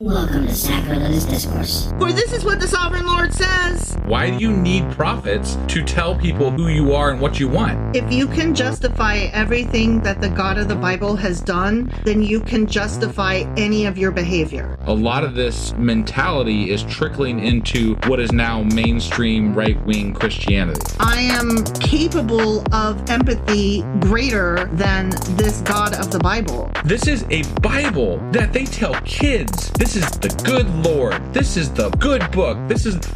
Welcome to Sacrilegious Discourse. For this is what the Sovereign Lord says. Why do you need prophets to tell people who you are and what you want? If you can justify everything that the God of the Bible has done, then you can justify any of your behavior. A lot of this mentality is trickling into what is now mainstream right-wing Christianity. I am capable of empathy greater than this God of the Bible. This is a Bible that they tell kids. This is the good Lord. This is the good book.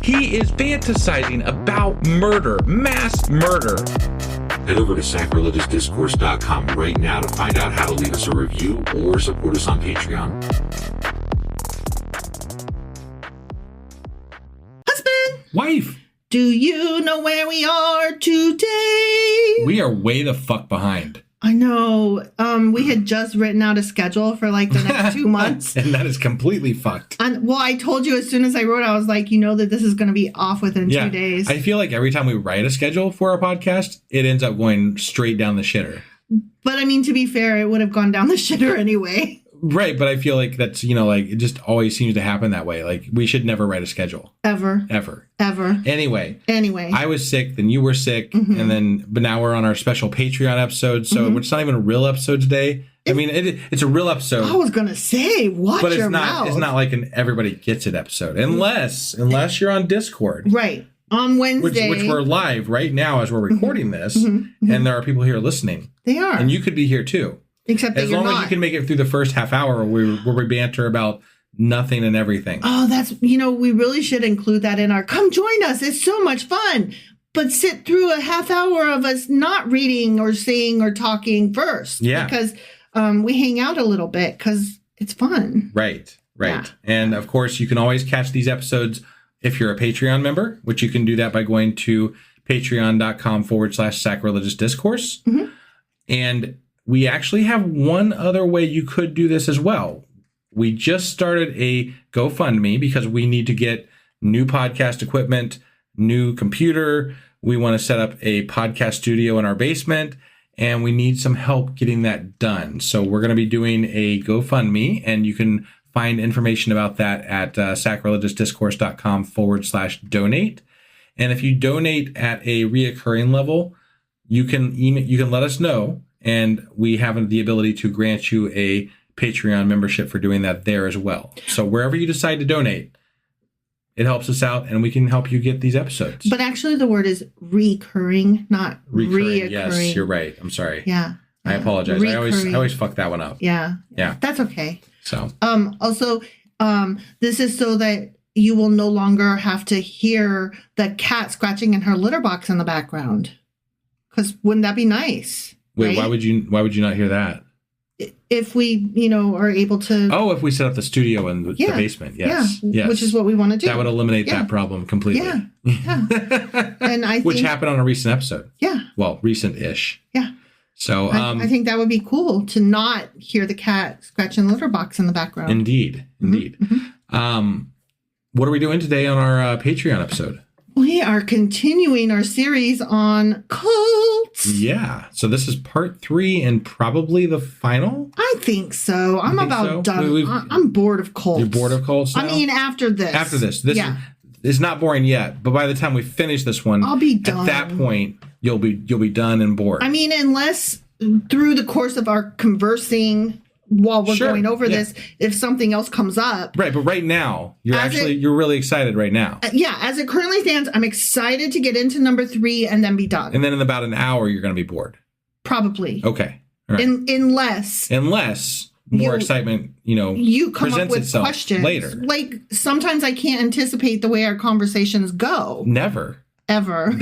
He is fantasizing about murder, mass murder. Head over to sacrilegiousdiscourse.com right now to find out how to leave us a review or support us on Patreon. Husband! Wife! Do you know where we are today? We are way the fuck behind. I know. We had just written out a schedule for like the next 2 months. And that is completely fucked. Well, I told you as soon as I wrote, I was like, you know that this is going to be off within 2 days. I feel like every time we write a schedule for our podcast, it ends up going straight down the shitter. But I mean, to be fair, it would have gone down the shitter anyway. Right, but I feel like that's, it just always seems to happen that way. Like, we should never write a schedule. Ever. Anyway. I was sick, then you were sick, but now we're on our special Patreon episode, so it's not even a real episode today. It's a real episode. I was going to say, watch your mouth. It's not like an everybody gets it episode, unless you're on Discord. Right. On Wednesday. Which we're live right now as we're recording this, and there are people here listening. They are. And you could be here too. Except that as long as you can make it through the first half hour where we banter about nothing and everything. Oh, that's, we really should include that in our, come join us. It's so much fun. But sit through a half hour of us not reading or seeing or talking first. Yeah. Because we hang out a little bit because it's fun. Right. Yeah. And of course, you can always catch these episodes if you're a Patreon member, which you can do that by going to patreon.com/sacrilegious discourse. And we actually have one other way you could do this as well. We just started a GoFundMe because we need to get new podcast equipment, new computer. We want to set up a podcast studio in our basement, and we need some help getting that done. So we're going to be doing a GoFundMe, and you can find information about that at sacrilegiousdiscourse.com/donate. And if you donate at a reoccurring level, you can let us know. And we have the ability to grant you a Patreon membership for doing that there as well. So wherever you decide to donate, it helps us out and we can help you get these episodes. But actually the word is recurring, not reoccurring. Yes, you're right. I'm sorry. Yeah. I apologize. I always fuck that one up. Yeah. Yeah. That's okay. So also this is so that you will no longer have to hear the cat scratching in her litter box in the background. Because wouldn't that be nice? Wait, right? why would you not hear that? If we, are able to... Oh, if we set up the studio in the basement. Yes. Yeah. Which is what we want to do. That would eliminate that problem completely. Yeah. And I think... Which happened on a recent episode. Yeah. Well, recent-ish. Yeah. So I think that would be cool to not hear the cat scratching the litter box in the background. Indeed. What are we doing today on our Patreon episode? We are continuing our series on cults. Yeah. So this is part 3 and probably the final? I think so. I'm about done. I'm bored of cults. You're bored of cults now? I mean, after this. This is not boring yet. But by the time we finish this one, I'll be done. At that point, you'll be done and bored. I mean, unless through the course of our conversing while we're going over this, if something else comes up. Right, but right now, you're really excited right now. As it currently stands, I'm excited to get into number 3 and then be done. And then in about an hour, you're going to be bored. Probably. Okay. All right. Unless more excitement, you come up with questions later. Like sometimes I can't anticipate the way our conversations go. Never. Ever.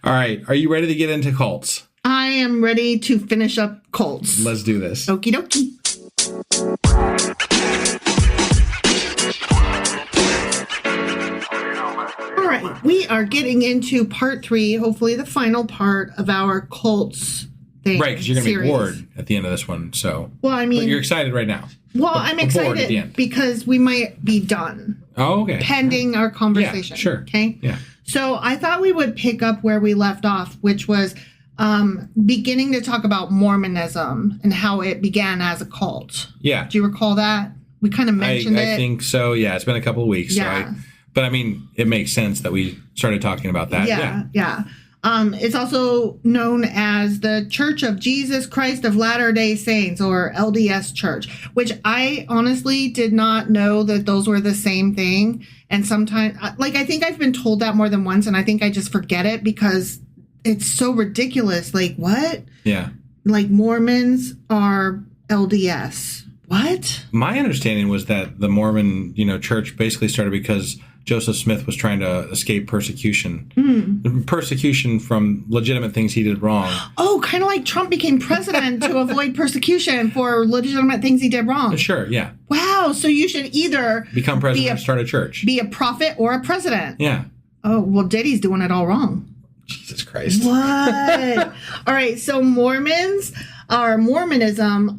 All right. Are you ready to get into cults? I am ready to finish up cults. Let's do this. Okie dokie. All right. We are getting into part 3, hopefully the final part of our cults thing. Right, because you're going to be bored at the end of this one. So, well, I mean, but you're excited right now. Well, I'm excited because we might be done. Oh, okay. Pending our conversation. Yeah, sure. Okay. Yeah. So I thought we would pick up where we left off, which was beginning to talk about Mormonism and how it began as a cult. Yeah. Do you recall that? We kind of mentioned it. I think so. Yeah, it's been a couple of weeks. Yeah. But I mean, it makes sense that we started talking about that. Yeah. It's also known as the Church of Jesus Christ of Latter-day Saints, or LDS Church, which I honestly did not know that those were the same thing. And sometimes, I think I've been told that more than once, and I think I just forget it because it's so ridiculous. Like, what? Yeah. Like, Mormons are LDS. What? My understanding was that the Mormon, church basically started because Joseph Smith was trying to escape persecution. Persecution from legitimate things he did wrong. Oh, kind of like Trump became president to avoid persecution for legitimate things he did wrong. Sure, yeah. Wow, so you should either become president or start a church. Be a prophet or a president. Yeah. Oh, well, Diddy's doing it all wrong. Jesus Christ. What? All right, so Mormonism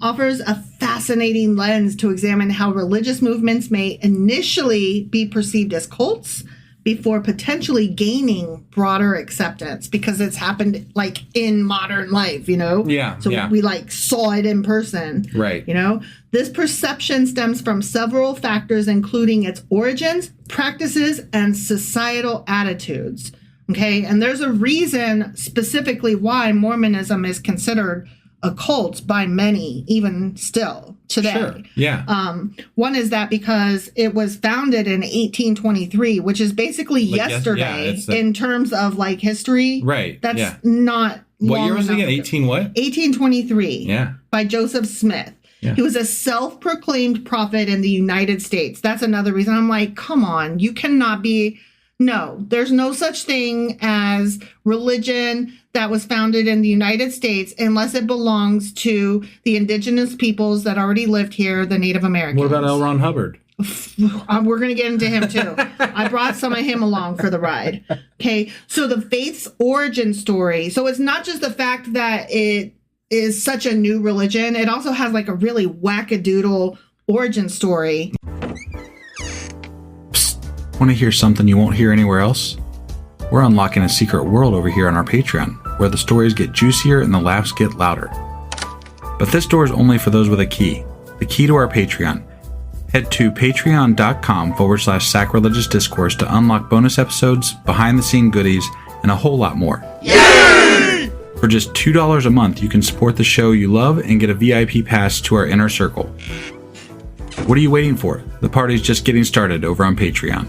offers a fascinating lens to examine how religious movements may initially be perceived as cults before potentially gaining broader acceptance, because it's happened like in modern life, Yeah. So we saw it in person. Right. This perception stems from several factors, including its origins, practices, and societal attitudes. Okay, and there's a reason specifically why Mormonism is considered a cult by many, even still today. Sure. Yeah. One is that because it was founded in 1823, which is basically yesterday in terms of history. Right. That's not. What year was it again? 1823. Yeah. By Joseph Smith. Yeah. He was a self-proclaimed prophet in the United States. That's another reason I'm like, come on, you cannot be. No, there's no such thing as religion that was founded in the United States unless it belongs to the indigenous peoples that already lived here, the Native Americans. What about L. Ron Hubbard? We're going to get into him too. I brought some of him along for the ride. Okay, so the faith's origin story. So it's not just the fact that it is such a new religion. It also has a really wackadoodle origin story. Want to hear something you won't hear anywhere else? We're unlocking a secret world over here on our Patreon, where the stories get juicier and the laughs get louder. But this door is only for those with a key. The key to our Patreon. Head to patreon.com/sacrilegious discourse to unlock bonus episodes, behind-the-scene goodies, and a whole lot more. Yay! For just $2 a month, you can support the show you love and get a VIP pass to our inner circle. What are you waiting for? The party's just getting started over on Patreon.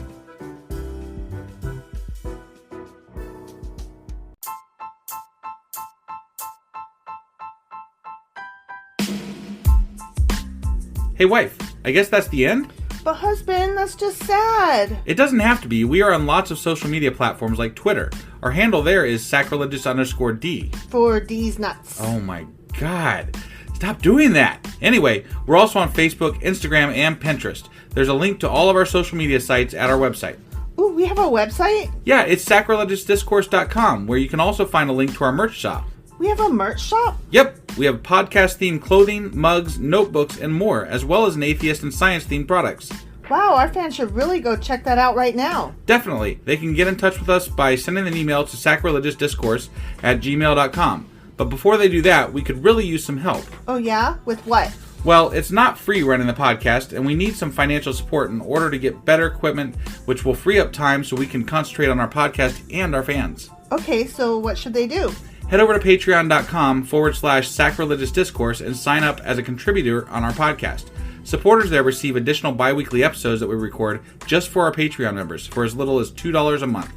Hey, wife, I guess that's the end? But husband, that's just sad. It doesn't have to be. We are on lots of social media platforms like Twitter. Our handle there is sacrilegious_D. For D's nuts. Oh my God. Stop doing that. Anyway, we're also on Facebook, Instagram, and Pinterest. There's a link to all of our social media sites at our website. Ooh, we have a website? Yeah, it's sacrilegiousdiscourse.com, where you can also find a link to our merch shop. We have a merch shop? Yep. We have podcast-themed clothing, mugs, notebooks, and more, as well as an atheist and science-themed products. Wow, our fans should really go check that out right now. Definitely. They can get in touch with us by sending an email to sacrilegiousdiscourse@gmail.com. But before they do that, we could really use some help. Oh yeah? With what? Well, it's not free running the podcast, and we need some financial support in order to get better equipment, which will free up time so we can concentrate on our podcast and our fans. Okay, so what should they do? Head over to patreon.com/sacrilegious discourse and sign up as a contributor on our podcast. Supporters there receive additional bi-weekly episodes that we record just for our Patreon members for as little as $2 a month.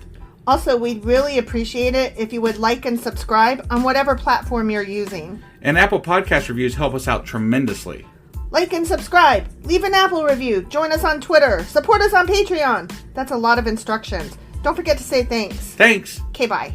Also, we'd really appreciate it if you would like and subscribe on whatever platform you're using. And Apple Podcast reviews help us out tremendously. Like and subscribe. Leave an Apple review. Join us on Twitter. Support us on Patreon. That's a lot of instructions. Don't forget to say thanks. Thanks. Okay, bye.